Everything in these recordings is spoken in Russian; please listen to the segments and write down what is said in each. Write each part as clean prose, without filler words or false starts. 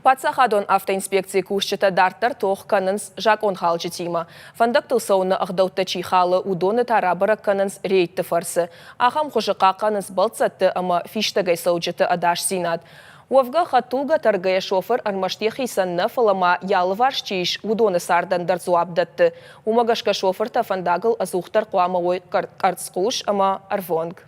Патсахадон автоинспекции кушчета дартар тох канынс жакон халчы тима. Фандактыл сауны ағдауты чихалы удоны тарабыра канынс рейтті фарсы. Ахам хұжықа канынс балцатты ама фиштагай саучыты адаш синат. Уавга хатулга таргая шофер армаштехи санна фалама ялываш чиш удоны сардан дарзуабдатты. Умагашка шофер фандагыл азухтар қуамауой картскуш ама арвонг.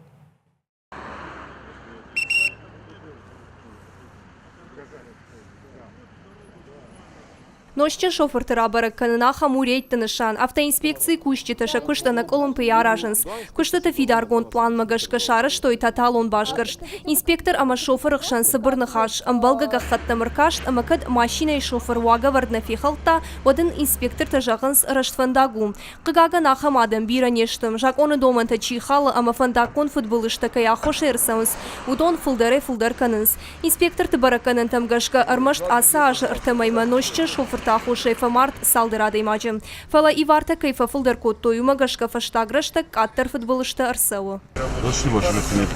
Нощен шофер тарабара канына хамурейт тынышан. Автоинспекции кущита шакуштана колумпия раженс. Куштата фидаргон план магашка шарыш той таталон башгаршт. Инспектор ама шофер ықшан сыбырныхаш. Амбалга гахатта мыркашт, амакад машина и шофер вага вардна фихалта, один инспектор тажағынс раштфандагу. Қыгага нахам адам бира нештым. Жак оны доманта чихала, ама фандакон футболышта кая хошерсамс. Удон фулдар канынс. Инспектор табараканын тамгашка армашт аса аж ыртамайма нощен шофер таху шефа март салдырады имаджим. Фала и варта кайфа фулдар котту юмагашка фаштаграшта каттар футболышта арсау. Зашли ваши документы.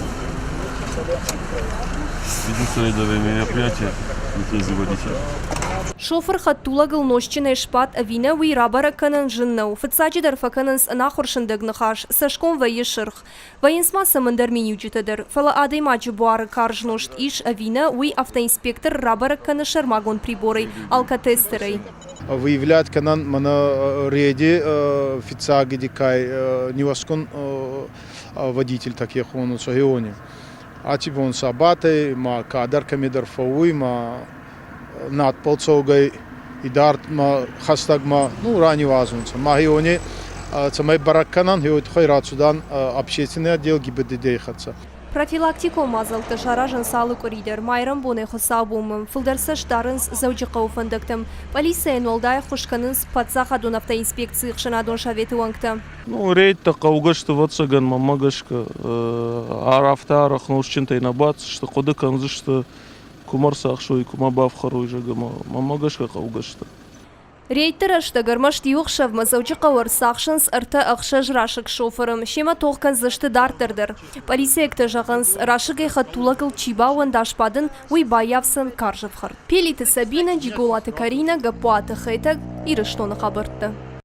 Единственное рядовое мероприятие лицензии водителя. Шофер хаттулагыл нощен эшпат авина уи рабара канан жыннау. Фыцаджи дарфакананс анахоршындык нахаш. Сашком вайышырх. Вайынсма самандар менюджитадыр. Фала ады имаджи буары каржношт иш авина уи автоинспектор рабара канашар магон приборы алкатестерой. Выявлять канан мана реди фицаги дикай неваскон водитель таких он в регионе. А типа он сабатай, ма кадарками дарфауи, ма над полцогой и дарт ма хастагма, ну ранее важно. Ма регионе цамай баракканан хиот хайрат судан общественный отдел ГИБДД хатса. Профилактико мазалты шаражын салы коридор майрам боне хосабумым. Фылдарсаш дарынс заучықау фандықтым. Полиция нолдай хушканынс патсахадун автоинспекции хшанадон шаветы уангта. Ну, рейд-то каугашты ватсаган мамагашка. Арафтарах нушчинтай набац, что коды канзы, что кумарсах шо и кумабав харуй жагама. Мамагашка каугашты. Рейтерашта гармашт юқшав мазаучықауыр сақшынс ырты ақшаж рашық шоферым. Шема тоққан зышты дартырдыр. Полиция экті жағынс рашық айхат тулагыл чибауын дашпадын уй баявсын каржывхыр. Пелиті Сабина, Джиголаты Карина, Гапуаты Хейтаг, ирыштоны қабыртты.